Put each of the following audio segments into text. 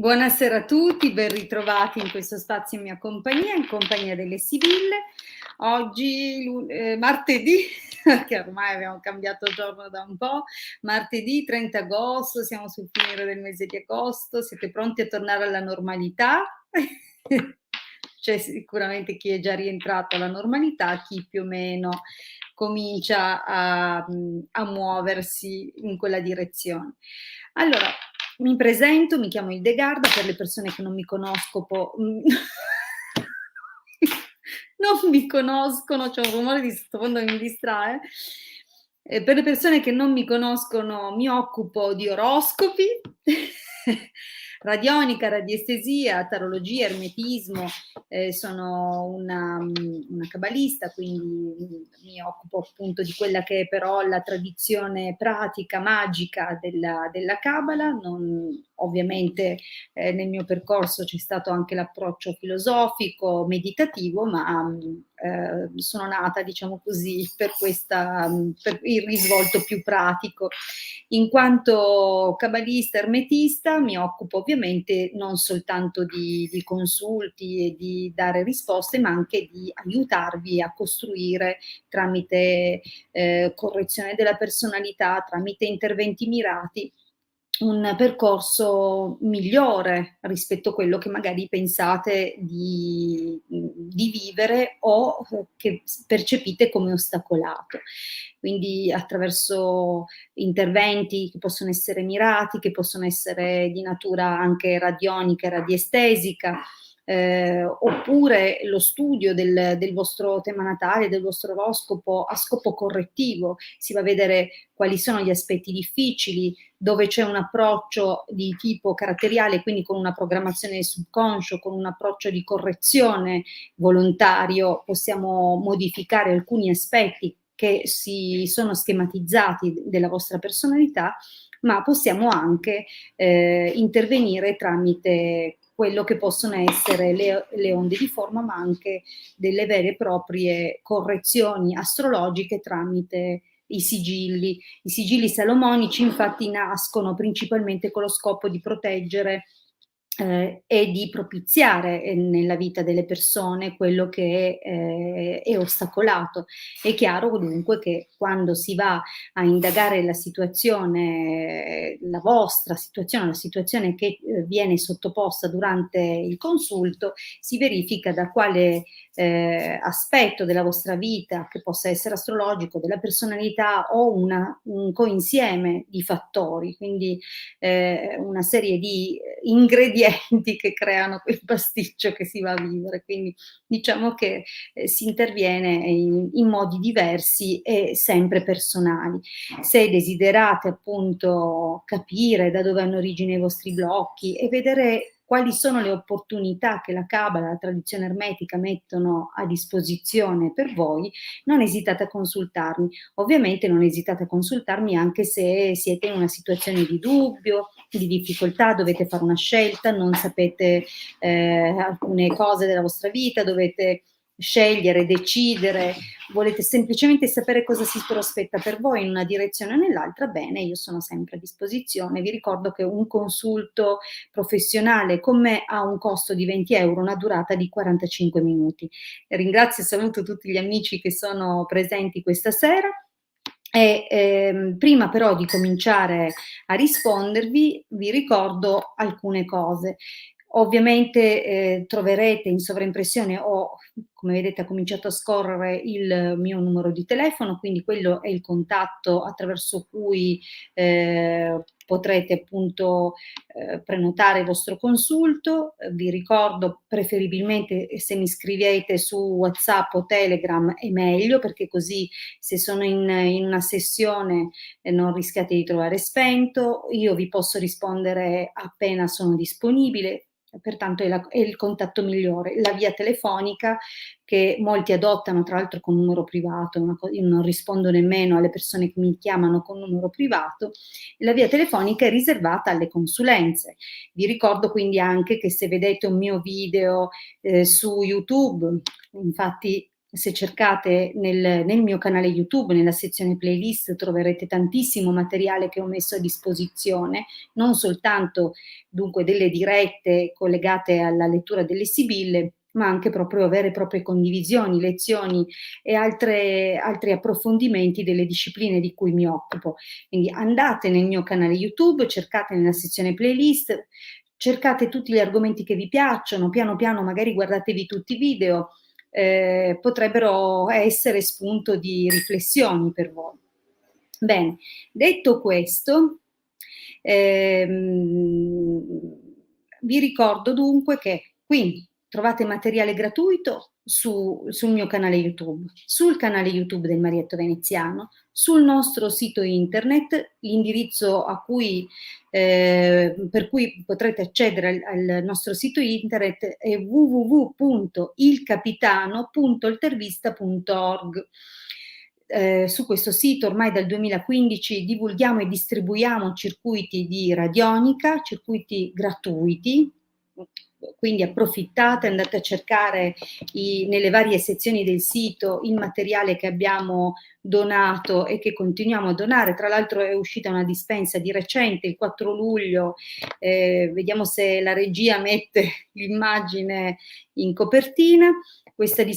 Buonasera a tutti, ben ritrovati in questo spazio in compagnia delle Sibille. Oggi martedì, che ormai abbiamo cambiato giorno da un po', martedì 30 agosto, siamo sul finire del mese di agosto, siete pronti a tornare alla normalità? C'è sicuramente chi è già rientrato alla normalità, chi più o meno comincia a muoversi in quella direzione. Allora, mi presento, mi chiamo Hildegarda, per le persone che non mi non mi conoscono, c'è un rumore di sottofondo che mi distrae. Per le persone che non mi conoscono, mi occupo di oroscopi, radionica, radiestesia, tarologia, ermetismo, sono una cabalista, quindi mi occupo appunto di quella che è però la tradizione pratica, magica della Cabala. Ovviamente nel mio percorso c'è stato anche l'approccio filosofico, meditativo, ma sono nata, diciamo così, per il risvolto più pratico. In quanto cabalista ermetista mi occupo ovviamente non soltanto di consulti e di dare risposte, ma anche di aiutarvi a costruire tramite correzione della personalità, tramite interventi mirati, un percorso migliore rispetto a quello che magari pensate di vivere o che percepite come ostacolato. Quindi attraverso interventi che possono essere mirati, che possono essere di natura anche radionica e radiestesica, oppure lo studio del vostro tema natale, del vostro oroscopo a scopo correttivo. Si va a vedere quali sono gli aspetti difficili, dove c'è un approccio di tipo caratteriale, quindi con una programmazione del subconscio, con un approccio di correzione volontario, possiamo modificare alcuni aspetti che si sono schematizzati della vostra personalità, ma possiamo anche intervenire tramite quello che possono essere le onde di forma, ma anche delle vere e proprie correzioni astrologiche tramite i sigilli. I sigilli salomonici infatti nascono principalmente con lo scopo di proteggere e di propiziare nella vita delle persone quello che è ostacolato. È chiaro dunque che quando si va a indagare la situazione, la vostra situazione, la situazione che viene sottoposta durante il consulto, si verifica da quale aspetto della vostra vita, che possa essere astrologico, della personalità o un coinsieme di fattori, quindi una serie di ingredienti che creano quel pasticcio che si va a vivere. Quindi diciamo che si interviene in modi diversi e sempre personali. Se desiderate appunto capire da dove hanno origine i vostri blocchi e vedere quali sono le opportunità che la Cabala, la tradizione ermetica mettono a disposizione per voi, non esitate a consultarmi. Ovviamente non esitate a consultarmi anche se siete in una situazione di dubbio, di difficoltà, dovete fare una scelta, non sapete alcune cose della vostra vita, dovete scegliere, decidere, volete semplicemente sapere cosa si prospetta per voi in una direzione o nell'altra, bene, io sono sempre a disposizione. Vi ricordo che un consulto professionale con me ha un costo di 20 euro, una durata di 45 minuti. Ringrazio e saluto tutti gli amici che sono presenti questa sera. Prima però di cominciare a rispondervi, vi ricordo alcune cose. Ovviamente troverete in sovraimpressione o come vedete ha cominciato a scorrere il mio numero di telefono, quindi quello è il contatto attraverso cui potrete appunto prenotare il vostro consulto. Vi ricordo preferibilmente se mi scrivete su WhatsApp o Telegram è meglio, perché così se sono in una sessione non rischiate di trovare spento, io vi posso rispondere appena sono disponibile. Pertanto è il contatto migliore. La via telefonica, che molti adottano tra l'altro con numero privato, io non rispondo nemmeno alle persone che mi chiamano con numero privato, la via telefonica è riservata alle consulenze. Vi ricordo quindi anche che se vedete un mio video su YouTube, infatti se cercate nel mio canale YouTube, nella sezione playlist, troverete tantissimo materiale che ho messo a disposizione, non soltanto dunque delle dirette collegate alla lettura delle Sibille, ma anche proprio vere e proprie condivisioni, lezioni e altri approfondimenti delle discipline di cui mi occupo. Quindi andate nel mio canale YouTube, cercate nella sezione playlist, cercate tutti gli argomenti che vi piacciono, piano piano magari guardatevi tutti i video, potrebbero essere spunto di riflessioni per voi. Bene, detto questo, vi ricordo dunque che quindi trovate materiale gratuito sul mio canale YouTube, sul canale YouTube del Marietto Veneziano, sul nostro sito internet, l'indirizzo per cui potrete accedere al nostro sito internet è www.ilcapitano.intervista.org. Su questo sito ormai dal 2015 divulghiamo e distribuiamo circuiti di radionica, circuiti gratuiti, quindi approfittate, andate a cercare nelle varie sezioni del sito il materiale che abbiamo donato e che continuiamo a donare. Tra l'altro è uscita una dispensa di recente, il 4 luglio, vediamo se la regia mette l'immagine in copertina,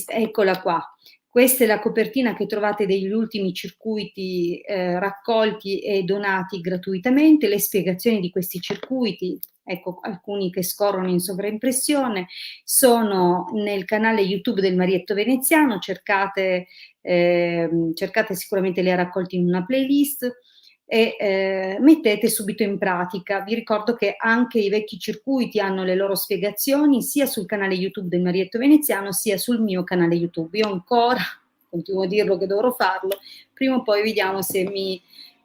eccola qua. Questa è la copertina che trovate degli ultimi circuiti raccolti e donati gratuitamente, le spiegazioni di questi circuiti, ecco alcuni che scorrono in sovraimpressione, sono nel canale YouTube del Marietto Veneziano, cercate sicuramente le ha raccolti in una playlist e mettete subito in pratica. Vi ricordo che anche i vecchi circuiti hanno le loro spiegazioni sia sul canale YouTube del Marietto Veneziano sia sul mio canale YouTube. Io ancora continuo a dirlo che dovrò farlo, prima o poi vediamo se mi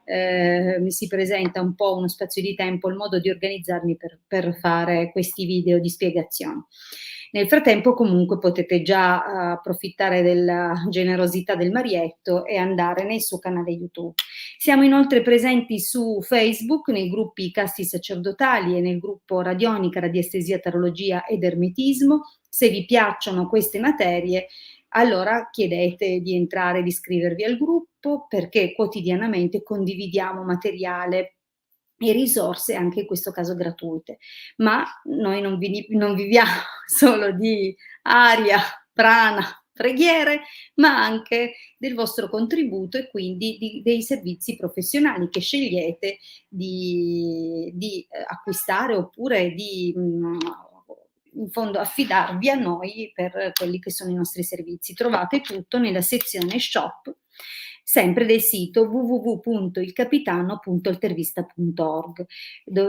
si presenta un po' uno spazio di tempo, il modo di organizzarmi per fare questi video di spiegazione. Nel frattempo comunque potete già approfittare della generosità del Marietto e andare nel suo canale YouTube. Siamo inoltre presenti su Facebook nei gruppi Casti Sacerdotali e nel gruppo Radionica, Radiestesia, Tarologia ed Ermetismo. Se vi piacciono queste materie, allora chiedete di entrare, di iscrivervi al gruppo, perché quotidianamente condividiamo materiale e risorse, anche in questo caso gratuite. Ma noi non viviamo solo di aria, prana, preghiere, ma anche del vostro contributo e quindi dei servizi professionali che scegliete di acquistare oppure in fondo affidarvi a noi per quelli che sono i nostri servizi. Trovate tutto nella sezione shop, sempre del sito www.ilcapitano.intervista.org,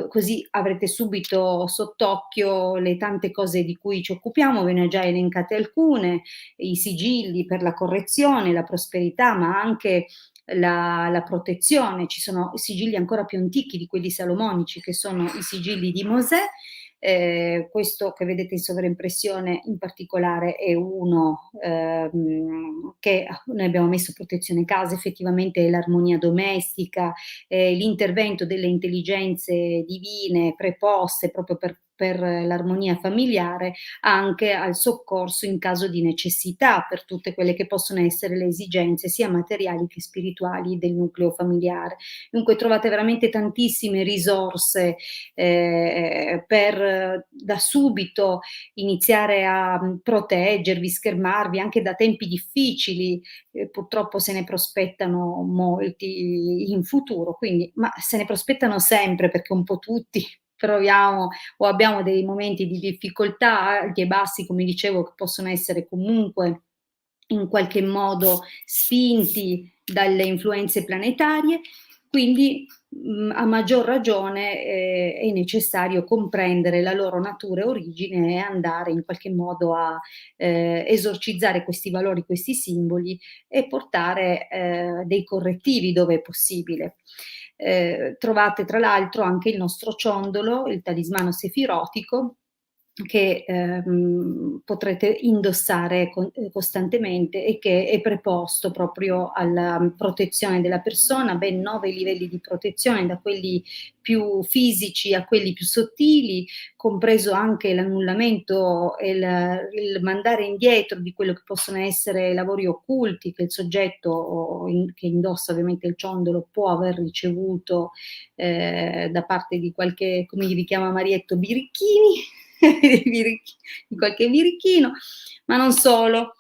così avrete subito sott'occhio le tante cose di cui ci occupiamo, ve ne ho già elencate alcune, i sigilli per la correzione, la prosperità, ma anche la protezione. Ci sono sigilli ancora più antichi di quelli salomonici, che sono i sigilli di Mosè. Questo che vedete in sovraimpressione in particolare è uno che noi abbiamo messo protezione casa, effettivamente è l'armonia domestica, l'intervento delle intelligenze divine preposte proprio per l'armonia familiare, anche al soccorso in caso di necessità per tutte quelle che possono essere le esigenze sia materiali che spirituali del nucleo familiare. Dunque trovate veramente tantissime risorse per da subito iniziare a proteggervi, schermarvi anche da tempi difficili, purtroppo se ne prospettano molti in futuro, quindi, ma se ne prospettano sempre perché un po' tutti proviamo o abbiamo dei momenti di difficoltà alti e bassi, come dicevo, che possono essere comunque in qualche modo spinti dalle influenze planetarie, quindi a maggior ragione è necessario comprendere la loro natura e origine e andare in qualche modo a esorcizzare questi valori, questi simboli e portare dei correttivi dove è possibile. Trovate tra l'altro anche il nostro ciondolo, il talismano sefirotico, che potrete indossare costantemente e che è preposto proprio alla protezione della persona, ben 9 livelli di protezione, da quelli più fisici a quelli più sottili, compreso anche l'annullamento e il mandare indietro di quello che possono essere lavori occulti che il soggetto che indossa ovviamente il ciondolo può aver ricevuto da parte di qualche, come li chiama Marietto, birichini, di qualche birichino, ma non solo.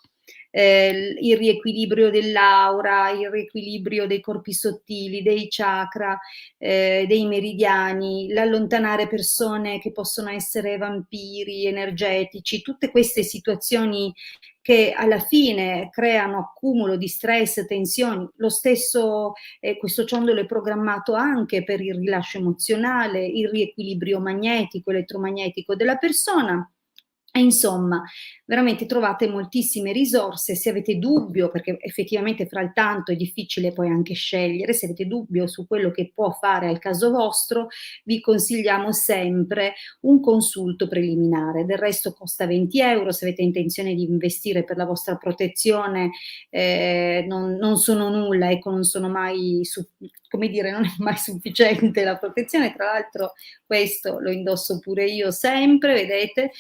Il riequilibrio dell'aura, il riequilibrio dei corpi sottili, dei chakra, dei meridiani, l'allontanare persone che possono essere vampiri energetici, tutte queste situazioni che alla fine creano accumulo di stress, tensioni. Lo stesso, questo ciondolo è programmato anche per il rilascio emozionale, il riequilibrio magnetico, elettromagnetico della persona. E insomma, veramente trovate moltissime risorse. Se avete dubbio, perché effettivamente fra il tanto è difficile poi anche scegliere, se avete dubbio su quello che può fare al caso vostro, vi consigliamo sempre un consulto preliminare. Del resto costa 20 euro, se avete intenzione di investire per la vostra protezione non sono nulla, ecco, non sono mai, come dire, non è mai sufficiente la protezione. Tra l'altro questo lo indosso pure io sempre, vedete.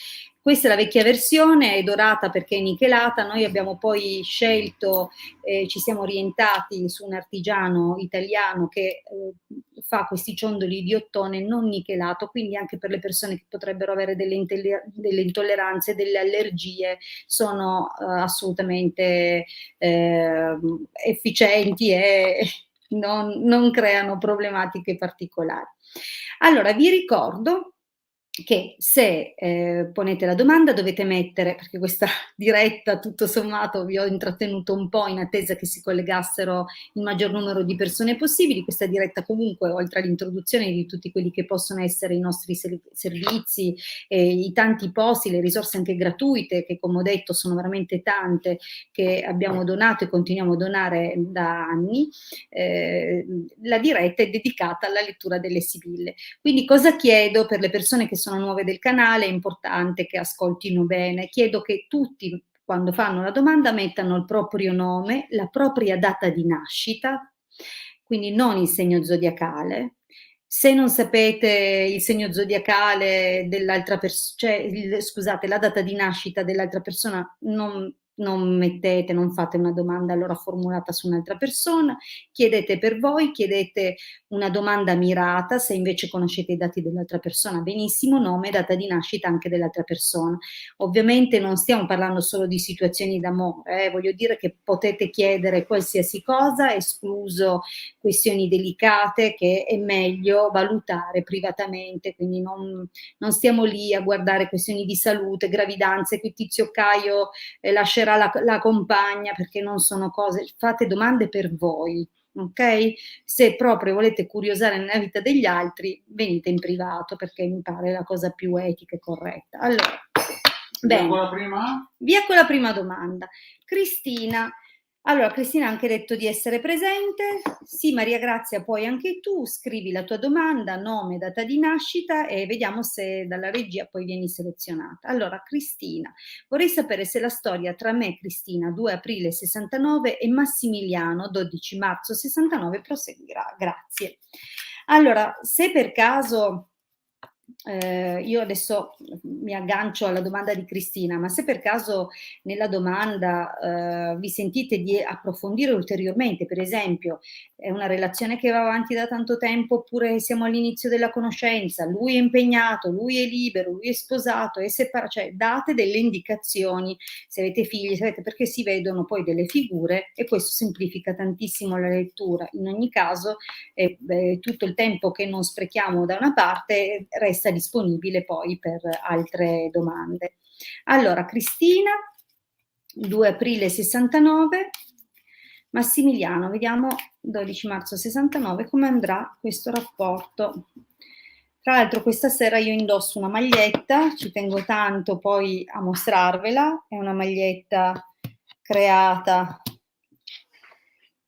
Questa è la vecchia versione, è dorata perché è nichelata. Noi abbiamo poi scelto, ci siamo orientati su un artigiano italiano che fa questi ciondoli di ottone non nichelato, quindi anche per le persone che potrebbero avere delle intolleranze, delle allergie, sono assolutamente efficienti e non creano problematiche particolari. Allora, vi ricordo che se ponete la domanda dovete mettere, perché questa diretta tutto sommato vi ho intrattenuto un po' in attesa che si collegassero il maggior numero di persone possibili. Questa diretta comunque, oltre all'introduzione di tutti quelli che possono essere i nostri servizi, i tanti posti, le risorse anche gratuite, che come ho detto sono veramente tante, che abbiamo donato e continuiamo a donare da anni, la diretta è dedicata alla lettura delle sibille. Quindi cosa chiedo per le persone che sono nuove del canale? È importante che ascoltino bene. Chiedo che tutti, quando fanno la domanda, mettano il proprio nome, la propria data di nascita, quindi non il segno zodiacale. Se non sapete il segno zodiacale dell'altra persona, cioè, scusate, la data di nascita dell'altra persona, non mettete, non fate una domanda allora formulata su un'altra persona, chiedete per voi, chiedete una domanda mirata. Se invece conoscete i dati dell'altra persona, benissimo, nome e data di nascita anche dell'altra persona. Ovviamente non stiamo parlando solo di situazioni d'amore, voglio dire che potete chiedere qualsiasi cosa, escluso questioni delicate che è meglio valutare privatamente, quindi non stiamo lì a guardare questioni di salute, gravidanze, qui Tizio Caio lascerà la compagna, perché non sono cose, fate domande per voi. Ok? Se proprio volete curiosare nella vita degli altri, venite in privato, perché mi pare la cosa più etica e corretta. Allora, bene. Via con la prima domanda. Cristina. Allora, Cristina ha anche detto di essere presente. Sì, Maria Grazia, puoi anche tu, scrivi la tua domanda, nome, data di nascita e vediamo se dalla regia poi vieni selezionata. Allora, Cristina, vorrei sapere se la storia tra me, Cristina, 2 aprile 69 e Massimiliano, 12 marzo 69, proseguirà. Grazie. Allora, se per caso... io adesso mi aggancio alla domanda di Cristina, ma se per caso nella domanda vi sentite di approfondire ulteriormente, per esempio è una relazione che va avanti da tanto tempo oppure siamo all'inizio della conoscenza, lui è impegnato, lui è libero, lui è sposato, è separato, cioè date delle indicazioni, se avete figli, sapete, perché si vedono poi delle figure e questo semplifica tantissimo la lettura. In ogni caso tutto il tempo che non sprechiamo da una parte resta disponibile poi per altre domande. Allora, Cristina, 2 aprile 69, Massimiliano, vediamo 12 marzo 69 come andrà questo rapporto. Tra l'altro questa sera io indosso una maglietta, ci tengo tanto poi a mostrarvela, è una maglietta creata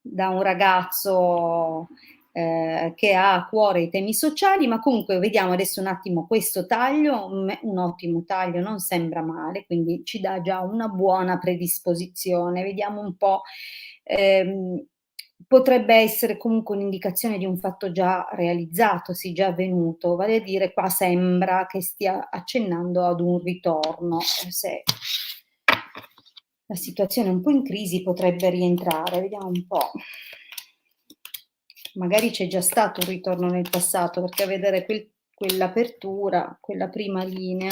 da un ragazzo che ha a cuore i temi sociali, ma comunque vediamo adesso un attimo questo taglio, un ottimo taglio, non sembra male, quindi ci dà già una buona predisposizione. Vediamo un po', ehm, potrebbe essere comunque un'indicazione di un fatto già realizzato, sì, già avvenuto, vale a dire qua sembra che stia accennando ad un ritorno, se la situazione è un po' in crisi potrebbe rientrare, vediamo un po'. Magari c'è già stato un ritorno nel passato, perché a vedere quell'apertura, quella prima linea.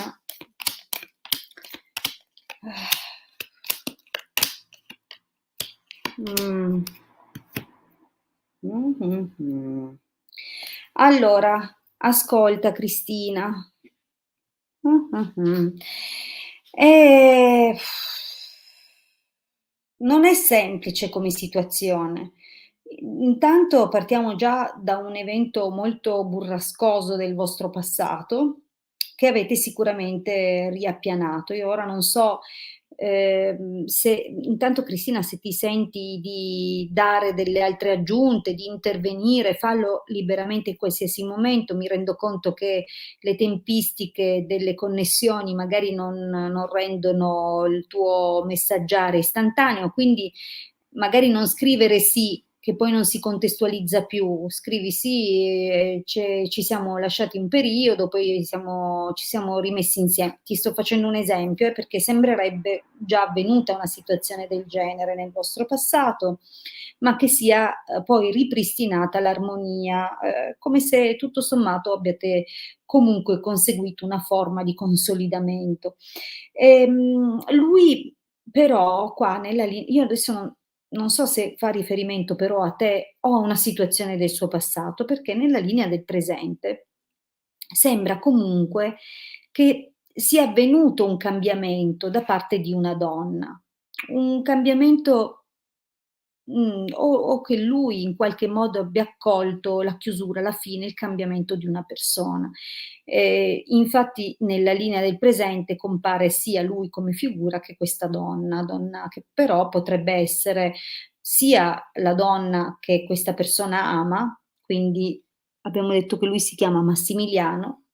Mm. Mm-hmm. Allora, ascolta Cristina. Mm-hmm. Eh, Non è semplice come situazione. Intanto partiamo già da un evento molto burrascoso del vostro passato, che avete sicuramente riappianato. Io ora non so, se intanto Cristina, se ti senti di dare delle altre aggiunte, di intervenire, fallo liberamente in qualsiasi momento. Mi rendo conto che le tempistiche delle connessioni magari non rendono il tuo messaggiare istantaneo, quindi magari non scrivere sì, che poi non si contestualizza più, scrivi sì, ci siamo lasciati un periodo, poi ci siamo rimessi insieme. Ti sto facendo un esempio, perché sembrerebbe già avvenuta una situazione del genere nel vostro passato, ma che sia poi ripristinata l'armonia, come se tutto sommato abbiate comunque conseguito una forma di consolidamento. Lui però qua nella io adesso non so se fa riferimento però a te o a una situazione del suo passato, perché nella linea del presente sembra comunque che sia avvenuto un cambiamento da parte di una donna, un cambiamento, o che lui in qualche modo abbia accolto la chiusura, la fine, il cambiamento di una persona. Infatti nella linea del presente compare sia lui come figura che questa donna che però potrebbe essere sia la donna che questa persona ama, quindi abbiamo detto che lui si chiama Massimiliano,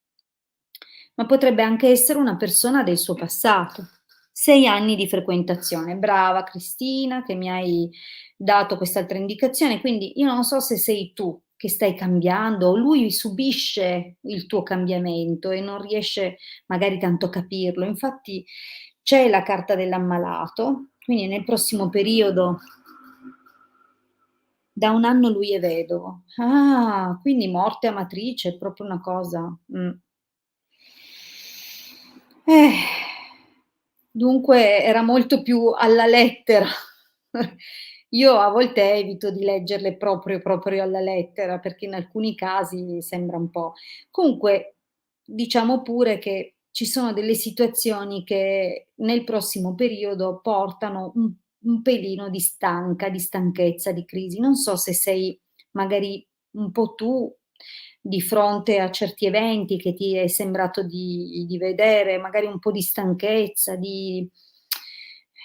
ma potrebbe anche essere una persona del suo passato. 6 anni di frequentazione. Brava Cristina che mi hai dato quest'altra indicazione, quindi io non so se sei tu che stai cambiando o lui subisce il tuo cambiamento e non riesce magari tanto a capirlo. Infatti c'è la carta dell'ammalato, quindi nel prossimo periodo da 1 anno lui è vedovo. Ah, quindi morte a matrice è proprio una cosa. Eh, dunque era molto più alla lettera. Io a volte evito di leggerle proprio alla lettera, perché in alcuni casi sembra un po'. Comunque diciamo pure che ci sono delle situazioni che nel prossimo periodo portano un pelino di stanchezza, di crisi. Non so se sei magari un po' tu di fronte a certi eventi che ti è sembrato di vedere, magari un po' di stanchezza, di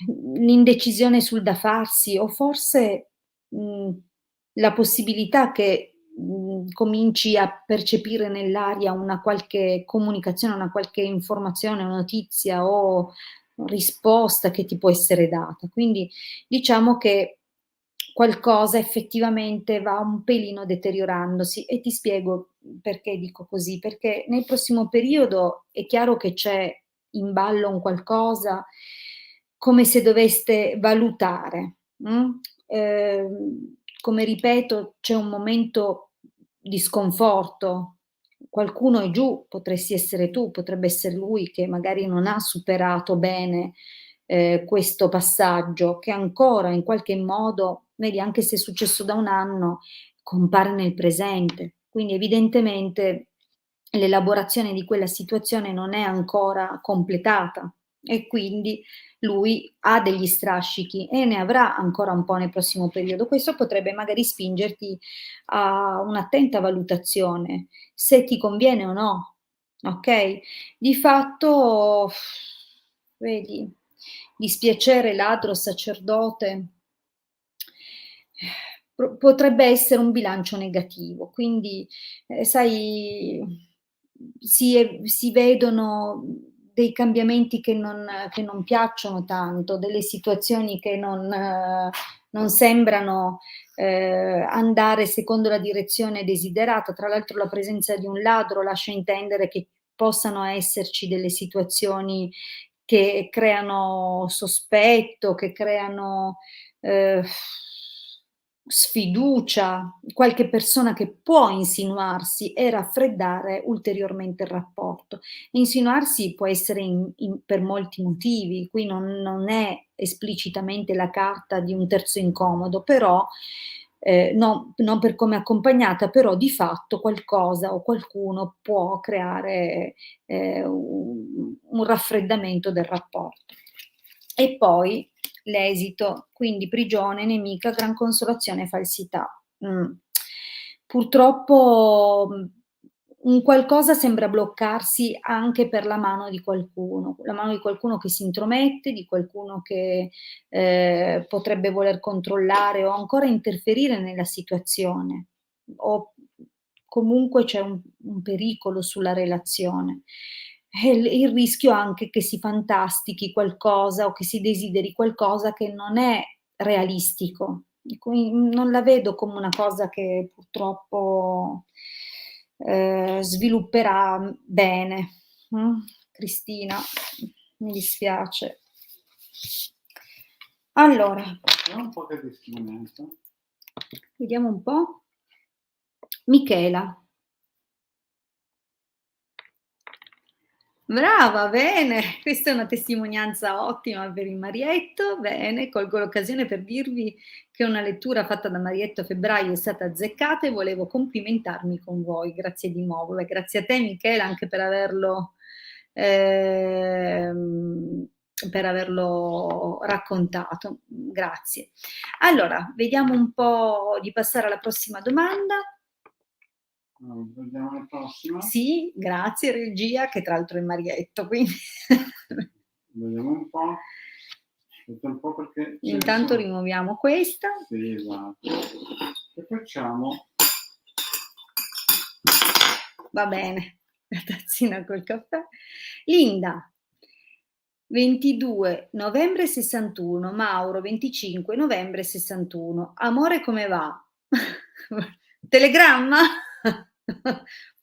l'indecisione sul da farsi o forse, la possibilità che, cominci a percepire nell'aria una qualche comunicazione, una qualche informazione o notizia o risposta che ti può essere data. Quindi diciamo che qualcosa effettivamente va un pelino deteriorandosi e ti spiego perché dico così, perché nel prossimo periodo è chiaro che c'è in ballo un qualcosa come se doveste valutare, come ripeto c'è un momento di sconforto, qualcuno è giù, potresti essere tu, potrebbe essere lui che magari non ha superato bene questo passaggio che ancora in qualche modo, vedi, anche se è successo da 1 anno, compare nel presente. Quindi evidentemente l'elaborazione di quella situazione non è ancora completata e quindi lui ha degli strascichi e ne avrà ancora un po' nel prossimo periodo. Questo potrebbe magari spingerti a un'attenta valutazione, se ti conviene o no, okay? Di fatto, vedi, dispiacere ladro sacerdote, potrebbe essere un bilancio negativo. Quindi, sai, si vedono dei cambiamenti che non piacciono tanto, delle situazioni che non sembrano, andare secondo la direzione desiderata. Tra l'altro la presenza di un ladro lascia intendere che possano esserci delle situazioni che creano sospetto, che creano, ehm, sfiducia, qualche persona che può insinuarsi e raffreddare ulteriormente il rapporto. Insinuarsi può essere per molti motivi, qui non è esplicitamente la carta di un terzo incomodo, però, non per come è accompagnata, però di fatto qualcosa o qualcuno può creare, un raffreddamento del rapporto. E poi l'esito, quindi prigione, nemica, gran consolazione, falsità. Purtroppo, un qualcosa sembra bloccarsi anche per la mano di qualcuno che si intromette, di qualcuno che, potrebbe voler controllare o ancora interferire nella situazione, o comunque c'è un pericolo sulla relazione. E il rischio anche che si fantastichi qualcosa o che si desideri qualcosa che non è realistico. Non la vedo come una cosa che purtroppo, svilupperà, bene. Cristina, mi dispiace. Allora, Vediamo un po' che testimonianza. vediamo un po'. Michela. Brava, bene, questa è una testimonianza ottima per il Marietto. Bene, colgo l'occasione per dirvi che una lettura fatta da Marietto a febbraio è stata azzeccata e volevo complimentarmi con voi. Grazie di nuovo. Beh, grazie a te Michela anche per averlo raccontato. Grazie. Allora, vediamo un po' di passare alla prossima domanda. Vediamo la prossima. Sì, grazie regia, che tra l'altro è Marietto, quindi Vediamo un po'. Aspetta un po' perché intanto rimuoviamo questa. Sì, esatto. E facciamo. Va bene, la tazzina col caffè. Linda, 22 novembre 61, Mauro 25 novembre 61. Amore come va? Telegramma?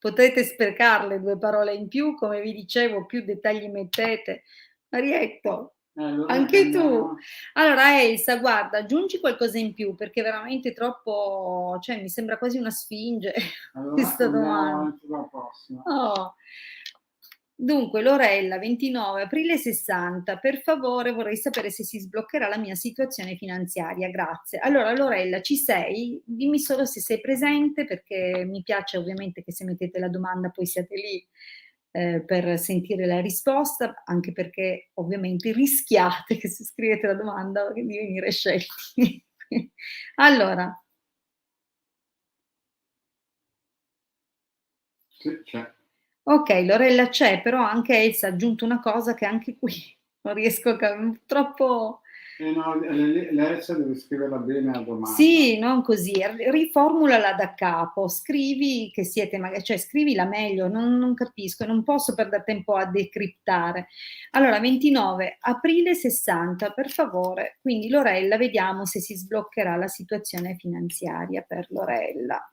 Potete sprecarle 2 parole in più, come vi dicevo, più dettagli mettete. Marietto, Allora anche tu. Allora Elsa, guarda, aggiungi qualcosa in più perché è veramente troppo, cioè mi sembra quasi una sfinge questa domanda. Avanti con la prossima. Oh. Dunque, Lorella, 29 aprile 60, per favore vorrei sapere se si sbloccherà la mia situazione finanziaria, grazie. Allora, Lorella, ci sei? Dimmi solo se sei presente, perché mi piace ovviamente che se mettete la domanda poi siate lì per sentire la risposta, anche perché ovviamente rischiate che se scrivete la domanda di venire scelti. Allora. Sì, c'è. Ok, Lorella c'è, però anche Elsa ha aggiunto una cosa che anche qui non riesco a troppo. No, l'Elsa deve scriverla bene la domanda. Sì, non così, riformulala da capo, scrivi che siete magari, cioè scrivila meglio, non capisco, non posso perdere tempo a decriptare. Allora, 29 aprile 60, per favore. Quindi Lorella, vediamo se si sbloccherà la situazione finanziaria per Lorella.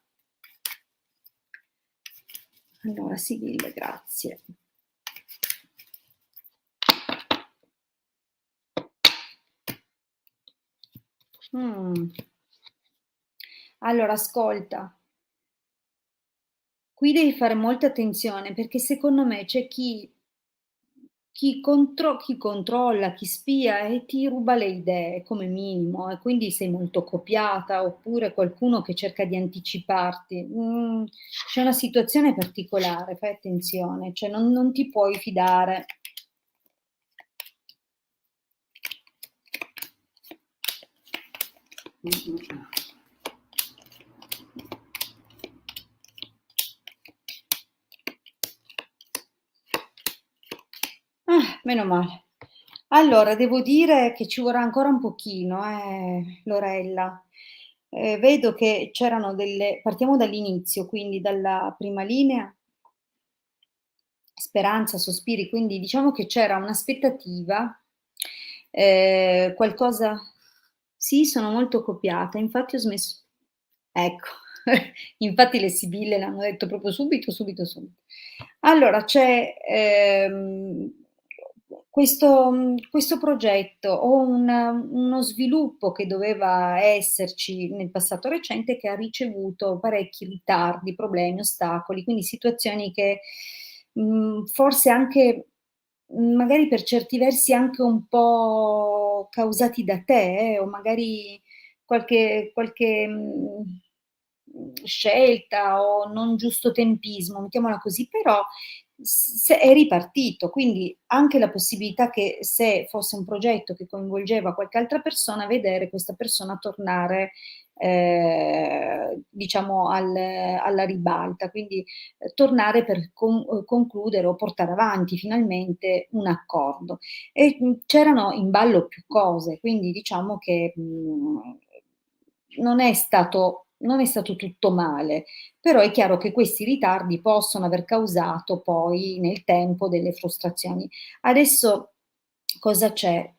Allora, Sibille, grazie. Allora, ascolta, qui devi fare molta attenzione perché secondo me c'è chi controlla, chi spia e ti ruba le idee come minimo, e quindi sei molto copiata, oppure qualcuno che cerca di anticiparti. C'è una situazione particolare, fai attenzione, cioè non ti puoi fidare. Meno male. Allora, devo dire che ci vorrà ancora un pochino, Lorella. vedo che c'erano delle partiamo dall'inizio, quindi dalla prima linea, speranza, sospiri, quindi diciamo che c'era un'aspettativa, qualcosa sì, sono molto copiata, infatti ho smesso ecco, infatti le sibille l'hanno detto proprio subito, subito, subito. Allora c'è, questo progetto o uno sviluppo che doveva esserci nel passato recente che ha ricevuto parecchi ritardi, problemi, ostacoli, quindi situazioni che, forse anche, magari per certi versi anche un po' causati da te o magari qualche, scelta o non giusto tempismo, mettiamola così, però se è ripartito, quindi anche la possibilità che se fosse un progetto che coinvolgeva qualche altra persona, vedere questa persona tornare, diciamo alla ribalta, quindi, tornare per concludere o portare avanti finalmente un accordo. E, c'erano in ballo più cose, quindi diciamo che, non è stato tutto male, però è chiaro che questi ritardi possono aver causato poi nel tempo delle frustrazioni. Adesso cosa c'è?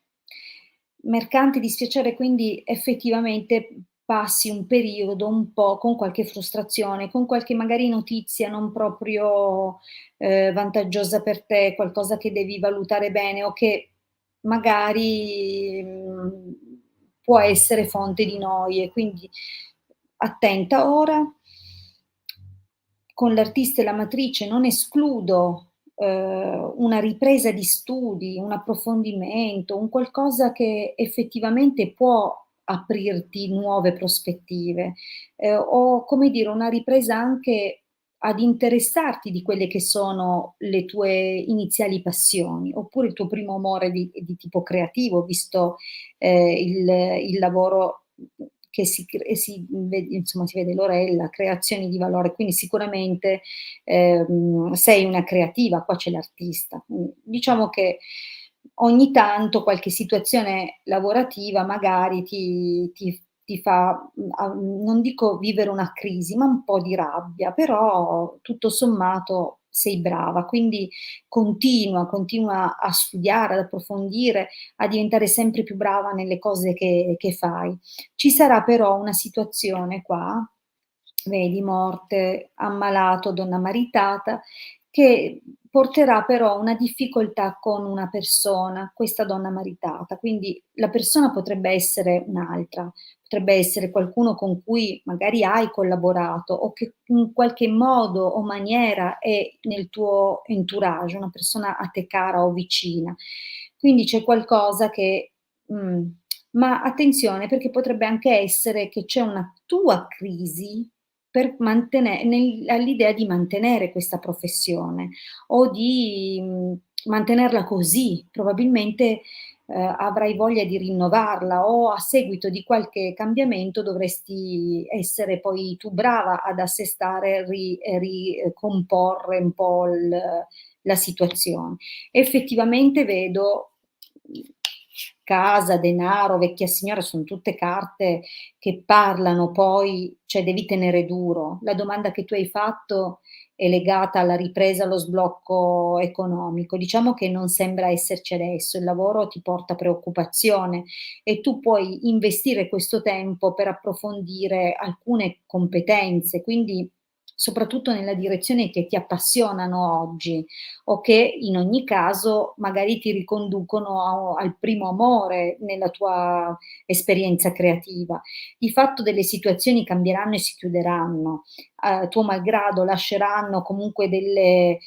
Mercante dispiacere, quindi effettivamente passi un periodo un po' con qualche frustrazione, con qualche magari notizia non proprio, vantaggiosa per te, qualcosa che devi valutare bene o che magari, può essere fonte di noie, quindi attenta. Ora con l'artista e la matrice non escludo, una ripresa di studi, un approfondimento, un qualcosa che effettivamente può aprirti nuove prospettive, o come dire una ripresa anche ad interessarti di quelle che sono le tue iniziali passioni, oppure il tuo primo amore di tipo creativo, visto, il lavoro, che si vede Lorella, creazioni di valore, quindi sicuramente, sei una creativa, qua c'è l'artista. Diciamo che ogni tanto qualche situazione lavorativa magari ti fa, non dico vivere una crisi, ma un po' di rabbia, però tutto sommato sei brava, quindi continua a studiare, ad approfondire, a diventare sempre più brava nelle cose che fai. Ci sarà però una situazione qua, vedi morte, ammalato, donna maritata, che porterà però una difficoltà con una persona, questa donna maritata. Quindi la persona potrebbe essere un'altra, potrebbe essere qualcuno con cui magari hai collaborato o che in qualche modo o maniera è nel tuo entourage, una persona a te cara o vicina. Quindi c'è qualcosa che ma attenzione perché potrebbe anche essere che c'è una tua crisi per all'idea di mantenere questa professione o di, mantenerla così. Probabilmente, avrai voglia di rinnovarla o a seguito di qualche cambiamento dovresti essere poi tu brava ad assestare, comporre un po' la situazione. Effettivamente vedo, mhmm, casa, denaro, vecchia signora, son tutte carte che parlano poi cioè devi tenere duro. La domanda che tu hai fatto è legata alla ripresa, allo sblocco economico. Diciamo che non sembra esserci adesso, il lavoro ti porta preoccupazione e tu puoi investire questo tempo per approfondire alcune competenze, quindi soprattutto nella direzione che ti appassionano oggi o che in ogni caso magari ti riconducono al primo amore nella tua esperienza creativa. Di fatto delle situazioni cambieranno e si chiuderanno, tuo malgrado lasceranno comunque delle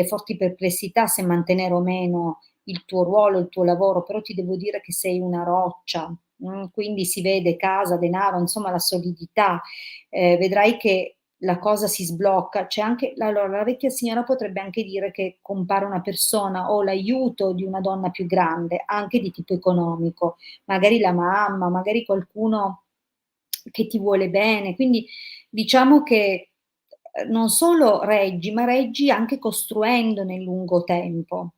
forti perplessità se mantenere o meno il tuo ruolo, il tuo lavoro, però ti devo dire che sei una roccia, quindi si vede casa, denaro, insomma la solidità. Vedrai che la cosa si sblocca. C'è anche allora la vecchia signora potrebbe anche dire che compare una persona o l'aiuto di una donna più grande, anche di tipo economico, magari la mamma, magari qualcuno che ti vuole bene. Quindi diciamo che, non solo reggi, ma reggi anche costruendo nel lungo tempo.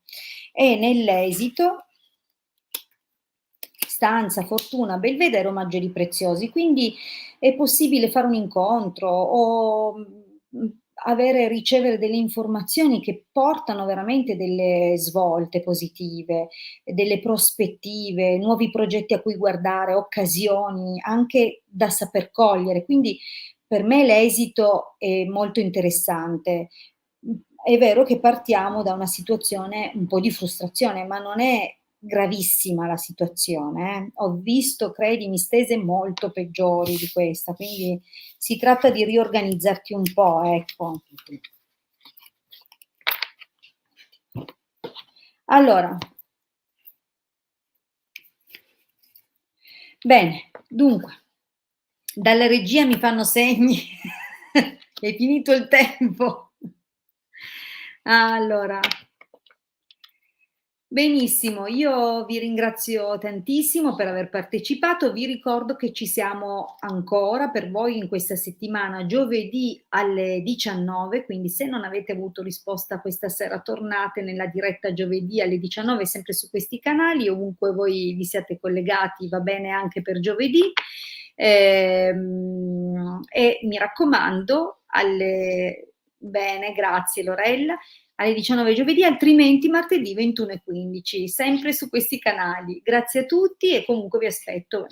E nell'esito distanza, fortuna, belvedere o maggiori preziosi. Quindi è possibile fare un incontro o ricevere delle informazioni che portano veramente delle svolte positive, delle prospettive, nuovi progetti a cui guardare, occasioni anche da saper cogliere. Quindi per me l'esito è molto interessante. È vero che partiamo da una situazione un po' di frustrazione, ma non è gravissima la situazione, eh. Ho visto, credimi, stese molto peggiori di questa, quindi si tratta di riorganizzarti un po', ecco. Allora, bene, dunque, dalla regia mi fanno segni, è finito il tempo. Allora, benissimo, io vi ringrazio tantissimo per aver partecipato. Vi ricordo che ci siamo ancora per voi in questa settimana, giovedì alle 19, quindi se non avete avuto risposta questa sera, tornate nella diretta giovedì alle 19, sempre su questi canali, ovunque voi vi siate collegati, va bene anche per giovedì. E mi raccomando, bene, grazie Lorella, alle 19 giovedì, altrimenti martedì 21:15, sempre su questi canali. Grazie a tutti e comunque vi aspetto